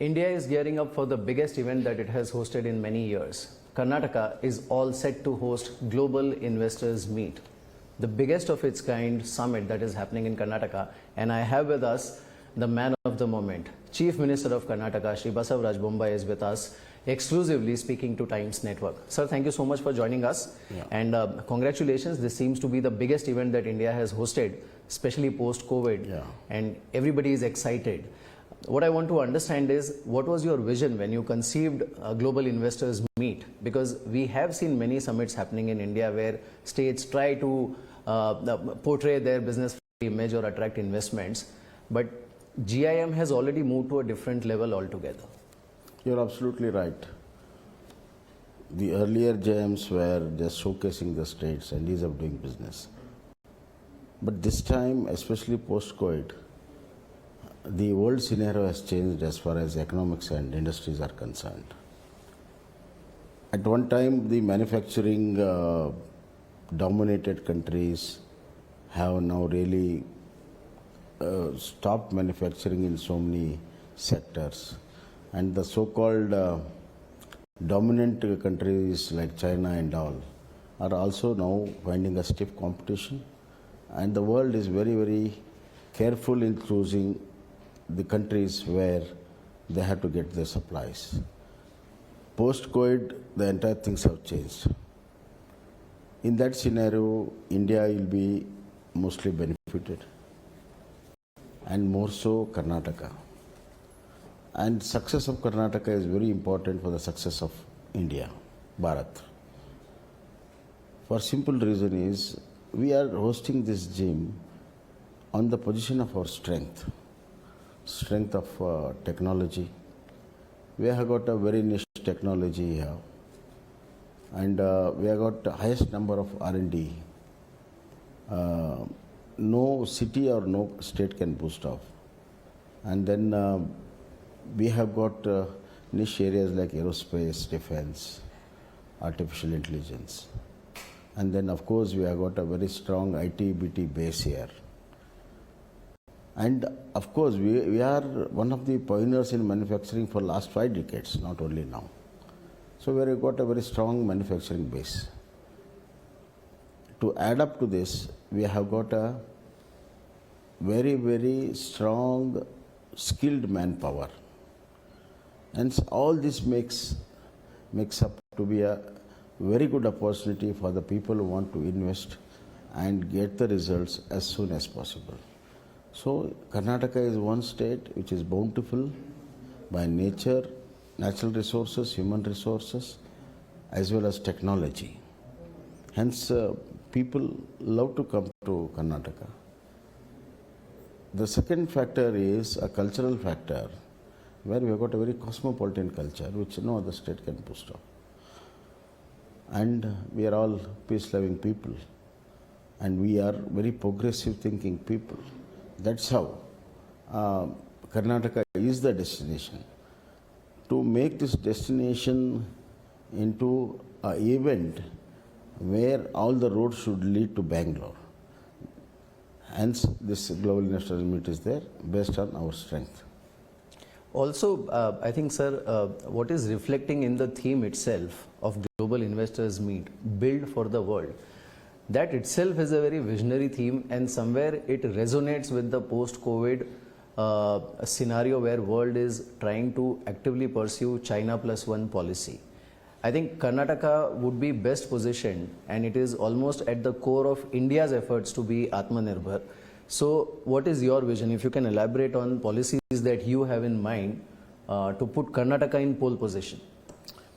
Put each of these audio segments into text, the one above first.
India is gearing up for the biggest event that it has hosted in many years. Karnataka is all set to host Global Investors Meet, the biggest of its kind summit that is happening in Karnataka. And I have with us the man of the moment, Chief Minister of Karnataka, Shri Basavaraj Bommai is with us, exclusively speaking to Times Network. Sir, thank you so much for joining us. Yeah. And congratulations, this seems to be the biggest event that India has hosted, especially post-COVID. Yeah. And everybody is excited. What I want to understand is, what was your vision when you conceived a Global Investors Meet? Because we have seen many summits happening in India where states try to portray their business image or attract investments. But GIM has already moved to a different level altogether. You're absolutely right. The earlier GIMs were just showcasing the states and ease of doing business. But this time, especially post-COVID, the world scenario has changed as far as economics and industries are concerned. At one time, the manufacturing dominated countries have now really stopped manufacturing in so many sectors. And the so-called dominant countries like China and all are also now finding a stiff competition. And the world is very, very careful in choosing the countries where they have to get their supplies. Post-COVID, the entire things have changed. In that scenario, India will be mostly benefited, and more so Karnataka. And success of Karnataka is very important for the success of India, Bharat. For simple reason is, we are hosting this gym on the position of our strength of technology. We have got a very niche technology here, and we have got the highest number of R&D. No city or no state can boast of. And then we have got niche areas like aerospace, defense, artificial intelligence. And then of course we have got a very strong IT-BT base here. And of course we are one of the pioneers in manufacturing for last 5 decades, not only now. So we have got a very strong manufacturing base. To add up to this, we have got a very, very strong, skilled manpower. And all this makes up to be a very good opportunity for the people who want to invest and get the results as soon as possible. So Karnataka is one state which is bountiful by nature, natural resources, human resources, as well as technology. Hence, people love to come to Karnataka. The second factor is a cultural factor, where we have got a very cosmopolitan culture, which no other state can boast of. And we are all peace-loving people, and we are very progressive thinking people. That's how Karnataka is the destination. To make this destination into an event where all the roads should lead to Bangalore. Hence, this Global Investors Meet is there based on our strength. Also, I think, sir, what is reflecting in the theme itself of Global Investors Meet, Build for the World, that itself is a very visionary theme, and somewhere it resonates with the post-COVID scenario where world is trying to actively pursue China +1 policy. I think Karnataka would be best positioned, and it is almost at the core of India's efforts to be Atmanirbhar. So what is your vision? If you can elaborate on policies that you have in mind to put Karnataka in pole position.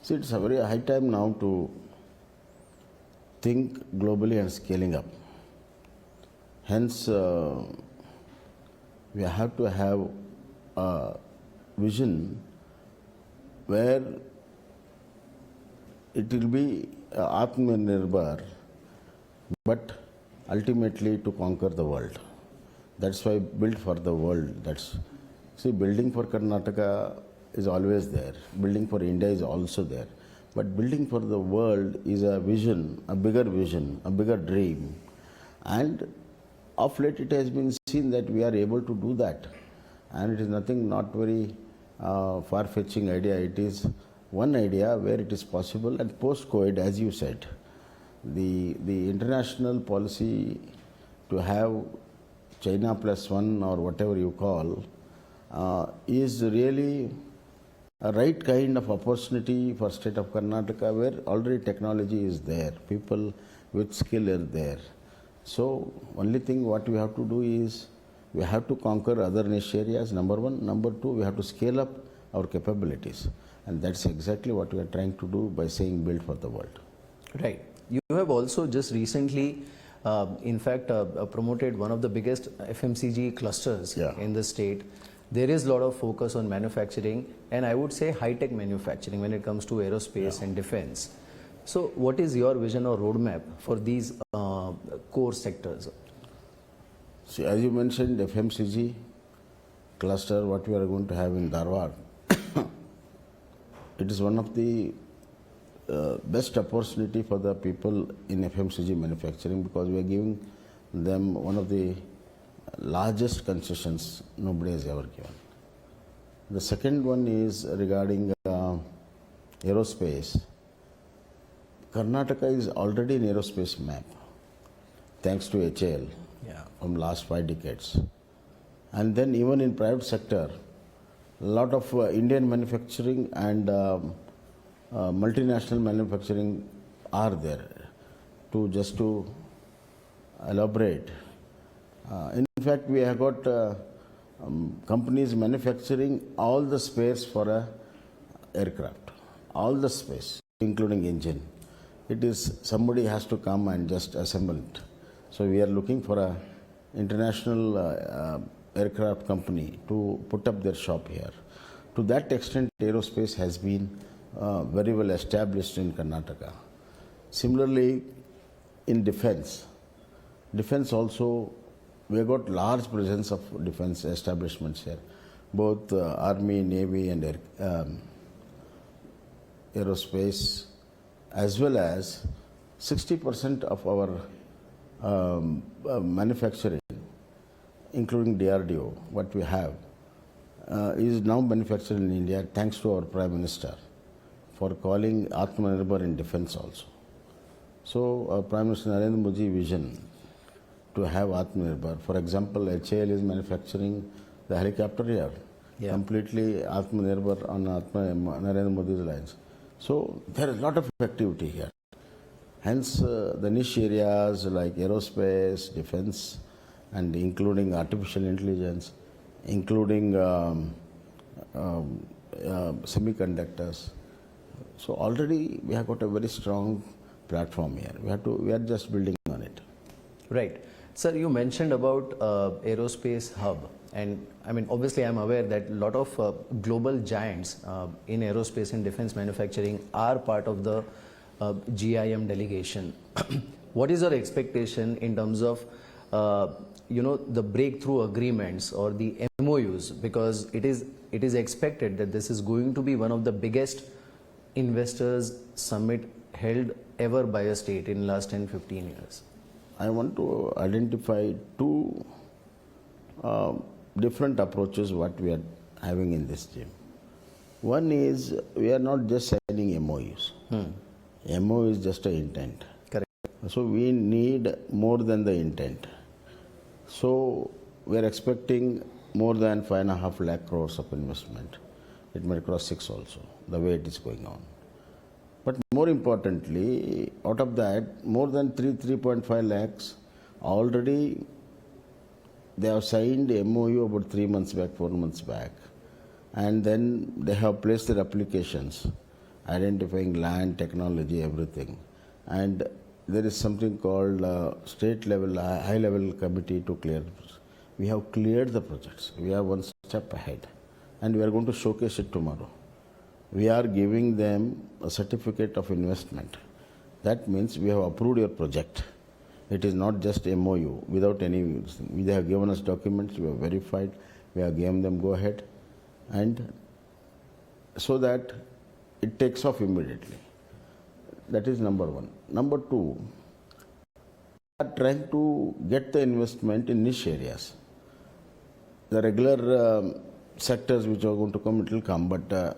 See, it's a very high time now to think globally and scaling up. Hence, we have to have a vision where it will be Atmanirbhar, but ultimately to conquer the world. That's why build for the world. See, building for Karnataka is always there. Building for India is also there. But building for the world is a vision, a bigger dream. And of late it has been seen that we are able to do that. And it is nothing not very far-fetching idea. It is one idea where it is possible, and post-COVID, as you said, the international policy to have China plus one or whatever you call is really a right kind of opportunity for state of Karnataka, where already technology is there, people with skill are there. So only thing what we have to do is we have to conquer other niche areas, number one. Number two, we have to scale up our capabilities, and that's exactly what we are trying to do by saying build for the world. Right. You have also just recently promoted one of the biggest FMCG clusters in the state. There is a lot of focus on manufacturing, and I would say high-tech manufacturing when it comes to aerospace and defense. So what is your vision or roadmap for these core sectors? See, as you mentioned, FMCG cluster, what we are going to have in Dharwad, it is one of the best opportunity for the people in FMCG manufacturing, because we are giving them one of the largest concessions nobody has ever given. The second one is regarding aerospace. Karnataka is already in aerospace map, thanks to HAL from last 5 decades. And then even in private sector, a lot of Indian manufacturing and multinational manufacturing are there. Just to elaborate, in fact, we have got companies manufacturing all the spares for a aircraft, all the space, including engine. It is somebody has to come and just assemble it. So we are looking for a international aircraft company to put up their shop here. To that extent, aerospace has been very well established in Karnataka. Similarly, in defense also, we have got large presence of defense establishments here, both Army, Navy and aerospace, as well as 60% of our manufacturing, including DRDO, what we have, is now manufactured in India, thanks to our Prime Minister for calling Atmanirbhar in defense also. So Prime Minister Narendra Modi vision to have Atmanirbhar. For example, HAL is manufacturing the helicopter here, completely Atmanirbhar on Narendra Modi's lines. So there is a lot of activity here. Hence, the niche areas like aerospace, defense, and including artificial intelligence, including semiconductors. So already we have got a very strong platform here. We are just building on it. Right. Sir, you mentioned about aerospace hub, and I mean, obviously I'm aware that a lot of global giants in aerospace and defense manufacturing are part of the GIM delegation. What is your expectation in terms of the breakthrough agreements or the MOUs, because it is expected that this is going to be one of the biggest investors summit held ever by a state in last 10-15 years? I want to identify two different approaches what we are having in this team. One is we are not just signing MOUs. MOU is just an intent. Correct. So we need more than the intent. So we are expecting more than 5.5 lakh crores of investment. It may cross 6 also, the way it is going on. But more importantly, out of that, more than 3.5 lakhs already they have signed MOU about 3 months back, 4 months back, and then they have placed their applications, identifying land, technology, everything. And there is something called state level, high level committee to clear. We have cleared the projects. We are one step ahead, and we are going to showcase it tomorrow. We are giving them a certificate of investment. That means we have approved your project. It is not just MOU without any. They have given us documents, we have verified, we have given them go ahead, and so that it takes off immediately. That is number one. Number two, we are trying to get the investment in niche areas. The regular sectors which are going to come, it will come. But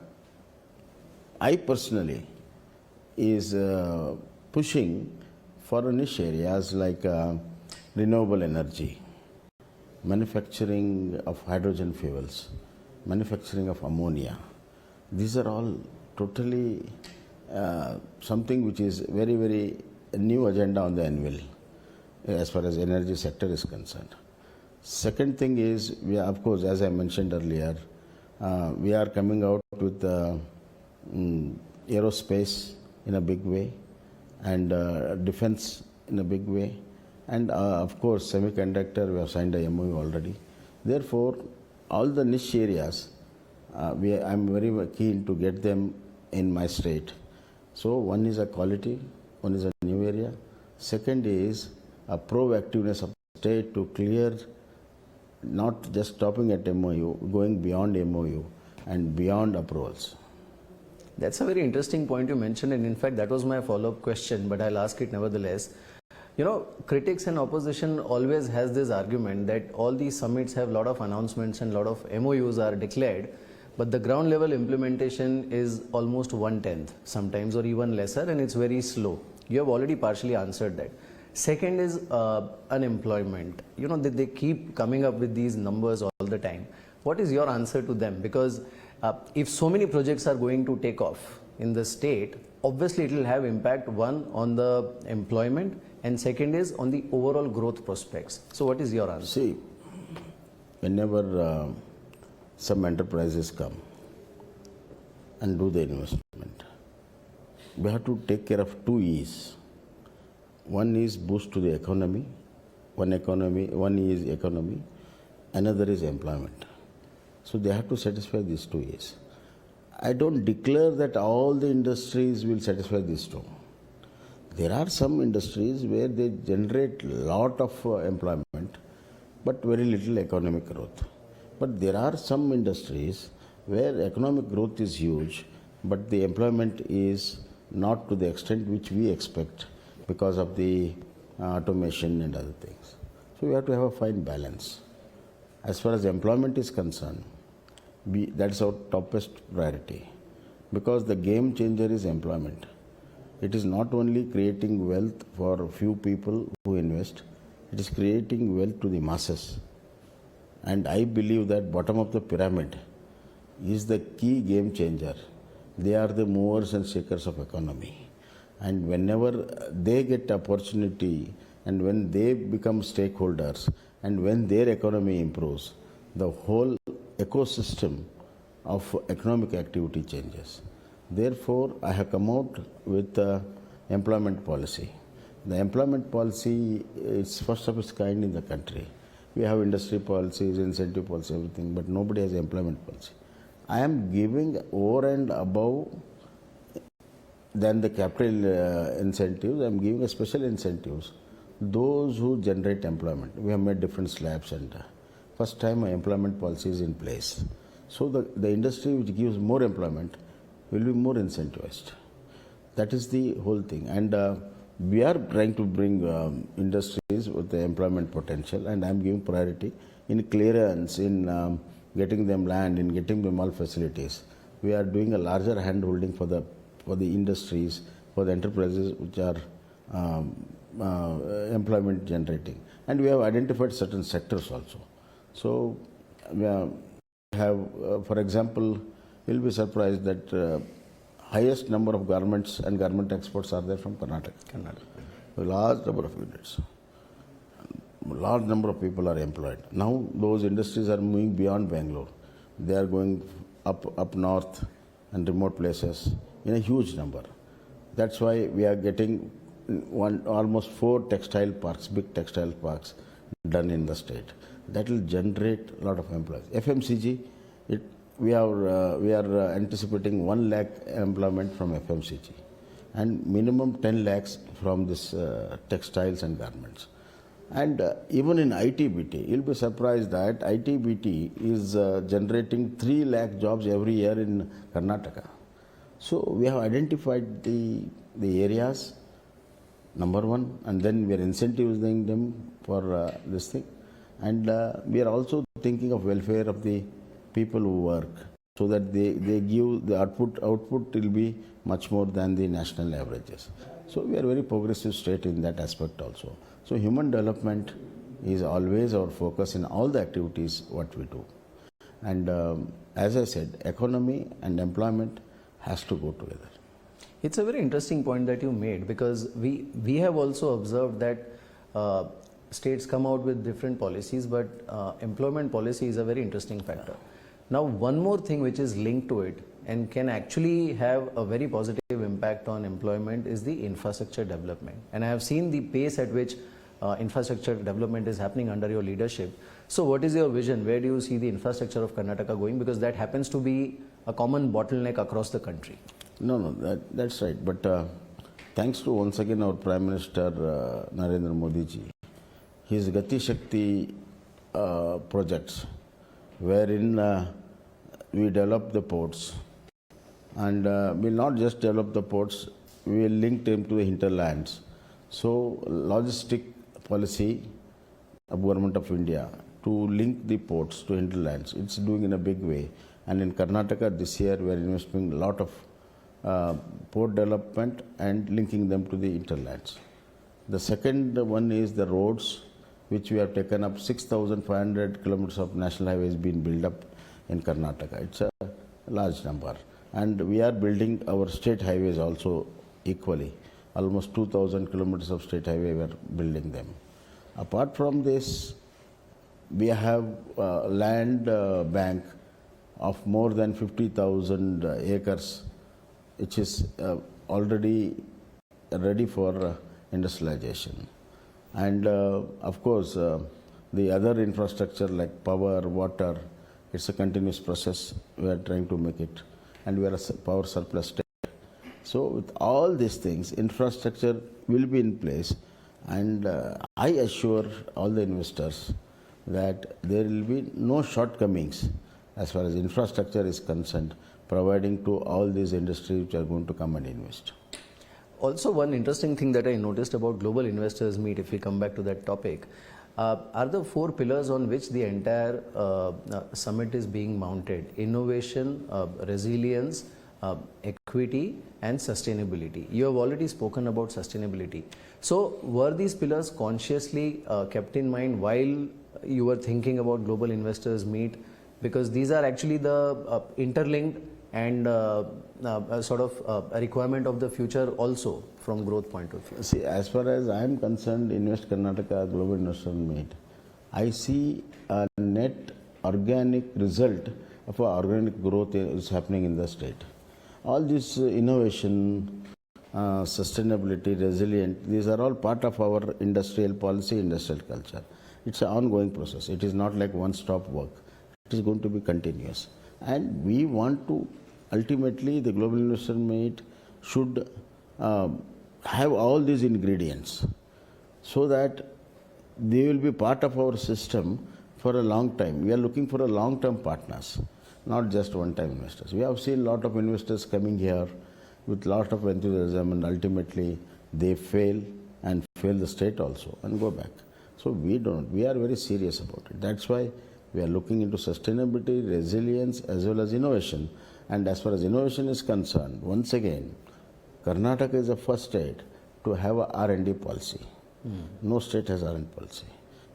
I personally is pushing for niche areas like renewable energy, manufacturing of hydrogen fuels, manufacturing of ammonia. These are all totally something which is very, very new agenda on the anvil as far as energy sector is concerned. Second thing is, we are, of course, as I mentioned earlier, we are coming out with aerospace in a big way and defense in a big way. And of course, semiconductor, we have signed a MOU already. Therefore, all the niche areas, I'm very keen to get them in my state. So one is a quality, one is a new area. Second is a proactiveness of the state to clear, not just stopping at MOU, going beyond MOU and beyond approvals. That's a very interesting point you mentioned, and in fact that was my follow-up question, but I'll ask it nevertheless. You know, critics and opposition always has this argument that all these summits have a lot of announcements and a lot of MOUs are declared, but the ground level implementation is almost 1/10 sometimes or even lesser, and it's very slow. You have already partially answered that. Second is unemployment. You know, they keep coming up with these numbers all the time. What is your answer to them? Because if so many projects are going to take off in the state, obviously it will have impact, one on the employment and second is on the overall growth prospects. So what is your answer? See, whenever some enterprises come and do the investment, we have to take care of two E's. One is boost to the economy, one is economy, another is employment. So they have to satisfy these two E's. I don't declare that all the industries will satisfy these two. There are some industries where they generate lot of employment, but very little economic growth. But there are some industries where economic growth is huge, but the employment is not to the extent which we expect because of the automation and other things. So we have to have a fine balance. As far as employment is concerned, that's our topest priority, because the game changer is employment. It is not only creating wealth for a few people who invest, it is creating wealth to the masses. And I believe that bottom of the pyramid is the key game changer. They are the movers and shakers of economy. And whenever they get opportunity and when they become stakeholders and when their economy improves, the whole ecosystem of economic activity changes. Therefore, I have come out with employment policy. The employment policy is first of its kind in the country. We have industry policies, incentive policy, everything, but nobody has employment policy. I am giving over and above than the capital incentives. I am giving a special incentives those who generate employment. We have made different slabs, and first time my employment policy is in place. So the industry which gives more employment will be more incentivized. That is the whole thing. And we are trying to bring industries with the employment potential, and I am giving priority in clearance, in getting them land, in getting them all facilities. We are doing a larger hand-holding for the industries, for the enterprises which are employment generating. And we have identified certain sectors also. So we have, for example, you will be surprised that highest number of garments and garment exports are there from Karnataka. A large number of units. Large number of people are employed. Now those industries are moving beyond Bangalore. They are going up north and remote places in a huge number. That's why we are getting almost 4 textile parks, big textile parks done in the state. That will generate a lot of employees. FMCG, we are anticipating 1 lakh employment from FMCG and minimum 10 lakhs from this textiles and garments. And even in ITBT, you'll be surprised that ITBT is generating 3 lakh jobs every year in Karnataka. So we have identified the areas, number one, and then we are incentivizing them for this thing. And we are also thinking of welfare of the people who work, so that they give the output will be much more than the national averages. So we are very progressive state in that aspect also. So human development is always our focus in all the activities what we do. And as I said, economy and employment has to go together. It's a very interesting point that you made, because we have also observed that states come out with different policies, but employment policy is a very interesting factor. Now, one more thing which is linked to it and can actually have a very positive impact on employment is the infrastructure development. And I have seen the pace at which infrastructure development is happening under your leadership. So what is your vision? Where do you see the infrastructure of Karnataka going? Because that happens to be a common bottleneck across the country. No, that's right. But thanks to once again our Prime Minister Narendra Modi ji, his Gati Shakti projects, wherein we develop the ports, and we'll not just develop the ports, we will link them to the hinterlands. So logistic policy of Government of India to link the ports to hinterlands, it's doing in a big way. And in Karnataka this year we are investing a lot of port development and linking them to the hinterlands. The second one is the roads, which we have taken up. 6,500 kilometers of national highways being built up in Karnataka. It's a large number. And we are building our state highways also equally. Almost 2,000 kilometers of state highway we are building them. Apart from this, we have land bank of more than 50,000 acres, which is already ready for industrialization. And of course, the other infrastructure like power, water, it's a continuous process. We are trying to make it, and we are a power surplus state. So with all these things, infrastructure will be in place, and I assure all the investors that there will be no shortcomings as far as infrastructure is concerned, providing to all these industries which are going to come and invest. Also, one interesting thing that I noticed about Global Investors Meet, if we come back to that topic, are the 4 pillars on which the entire summit is being mounted: innovation, resilience, equity and sustainability. You have already spoken about sustainability. So were these pillars consciously kept in mind while you were thinking about Global Investors Meet? Because these are actually the interlinked and sort of a requirement of the future also from growth point of view. See, as far as I am concerned, Invest Karnataka Global Investors Meet, I see a net organic result of our organic growth is happening in the state. All this innovation, sustainability, resilient, these are all part of our industrial policy, industrial culture. It's an ongoing process. It is not like one-stop work. It is going to be continuous. And we want to, ultimately, the Global Investor Meet should have all these ingredients so that they will be part of our system for a long time. We are looking for a long-term partners, not just one-time investors. We have seen a lot of investors coming here with lot of enthusiasm, and ultimately they fail and fail the state also and go back. So we don't. We are very serious about it. That's why we are looking into sustainability, resilience as well as innovation. And as far as innovation is concerned, once again, Karnataka is the first state to have a R&D policy. No state has R&D policy.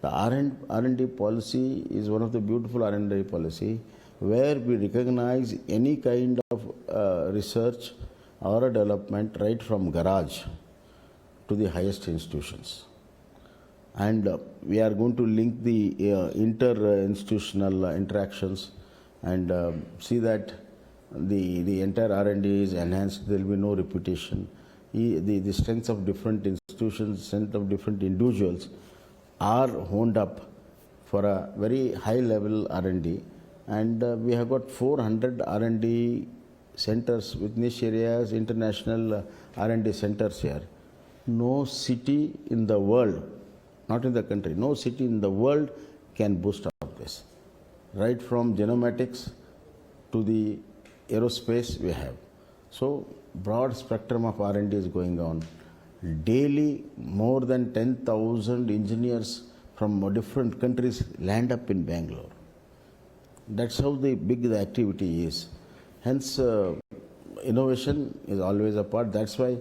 The R&D policy is one of the beautiful R&D policy where we recognize any kind of research or development right from garage to the highest institutions. And we are going to link the inter-institutional interactions and see that the entire R&D is enhanced. There will be no repetition. The strengths of different institutions, strength of different individuals are honed up for a very high level R&D. And we have got 400 R&D centers with niche areas, international R&D centers here. No city in the world, not in the country, no city in the world can boast of this. Right from genomatics to the aerospace we have. So broad spectrum of R&D is going on. Daily more than 10,000 engineers from different countries land up in Bangalore. That's how the activity is. Hence, innovation is always a part. That's why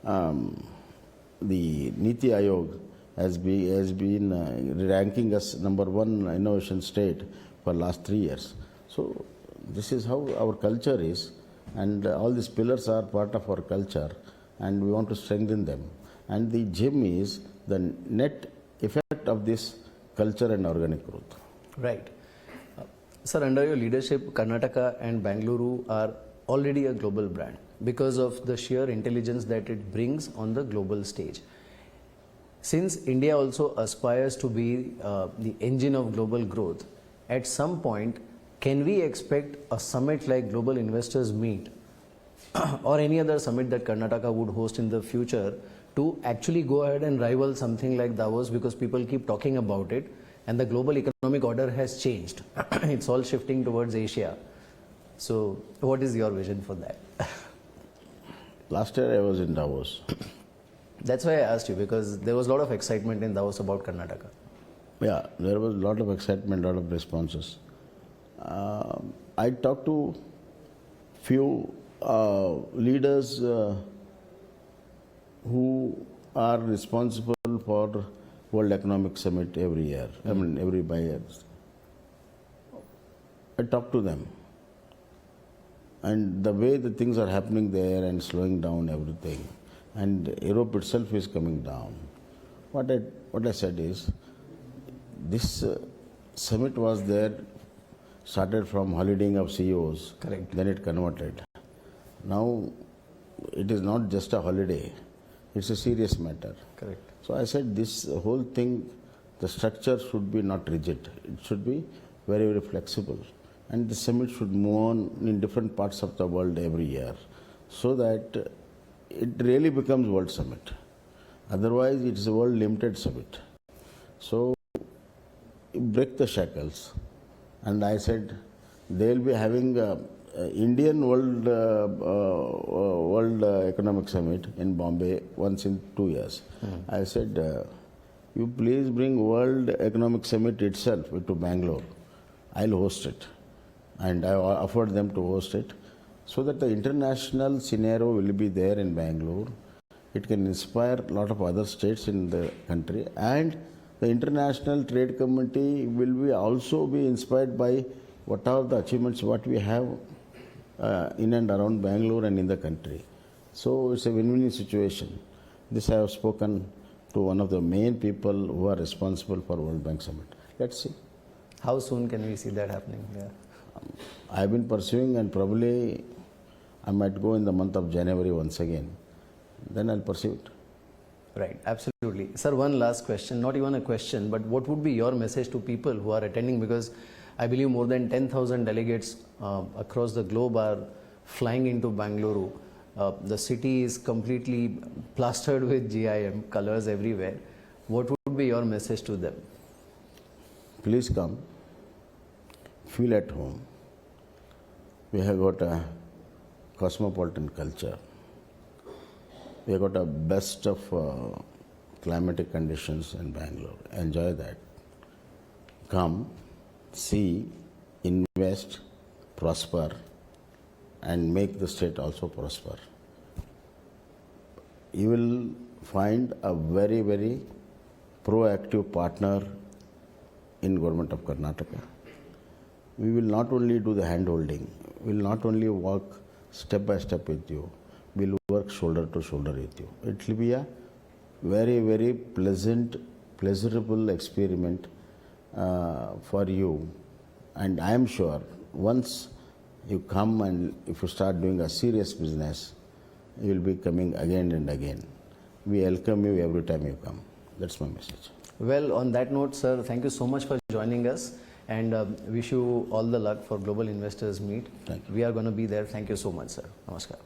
the Niti Aayog has been ranking us number one innovation state for last 3 years. So this is how our culture is, and all these pillars are part of our culture, and we want to strengthen them. And the gym is the net effect of this culture and organic growth. Right. Sir, under your leadership, Karnataka and Bangalore are already a global brand because of the sheer intelligence that it brings on the global stage. Since India also aspires to be the engine of global growth, at some point, can we expect a summit like Global Investors Meet or any other summit that Karnataka would host in the future to actually go ahead and rival something like Davos, because people keep talking about it and the global economic order has changed. It's all shifting towards Asia. So what is your vision for that? Last year I was in Davos. That's why I asked you, because there was a lot of excitement in Davos about Karnataka. Yeah, there was a lot of excitement, a lot of responses. I talked to few leaders who are responsible for World Economic Summit every year. I mean, every 5 years. I talked to them, and the way the things are happening there and slowing down everything, and Europe itself is coming down. What I said is, this summit was there, started from holidaying of CEOs. Correct. Then it converted. Now it is not just a holiday; it's a serious matter. Correct. So I said this whole thing, the structure should be not rigid. It should be very, very flexible. And the summit should move on in different parts of the world every year, so that it really becomes World Summit. Otherwise, it's a World Limited Summit. So break the shackles. And I said they will be having Indian World Economic Summit in Bombay once in 2 years. I said, you please bring World Economic Summit itself to Bangalore. I'll host it. And I offered them to host it, so that the international scenario will be there in Bangalore. It can inspire a lot of other states in the country, and the International Trade Committee will be also be inspired by what are the achievements what we have in and around Bangalore and in the country. So it's a win-win situation. This I have spoken to one of the main people who are responsible for World Bank Summit. Let's see. How soon can we see that happening? Yeah. I have been pursuing, and probably I might go in the month of January once again. Then I'll pursue it. Right, absolutely. Sir, one last question, not even a question, but what would be your message to people who are attending? Because I believe more than 10,000 delegates across the globe are flying into Bangalore. The city is completely plastered with GIM, colors everywhere. What would be your message to them? Please come, feel at home. We have got a cosmopolitan culture. We have got a best of climatic conditions in Bangalore. Enjoy that. Come, see, invest, prosper, and make the state also prosper. You will find a very, very proactive partner in Government of Karnataka. We will not only do the hand-holding, we will not only walk step by step with you, we will work shoulder to shoulder with you. It will be a very, very pleasurable experiment for you. And I am sure once you come and if you start doing a serious business, you will be coming again and again. We welcome you every time you come. That's my message. Well, on that note, sir, thank you so much for joining us, and wish you all the luck for Global Investors Meet. Thank you. We are going to be there. Thank you so much, sir. Namaskar.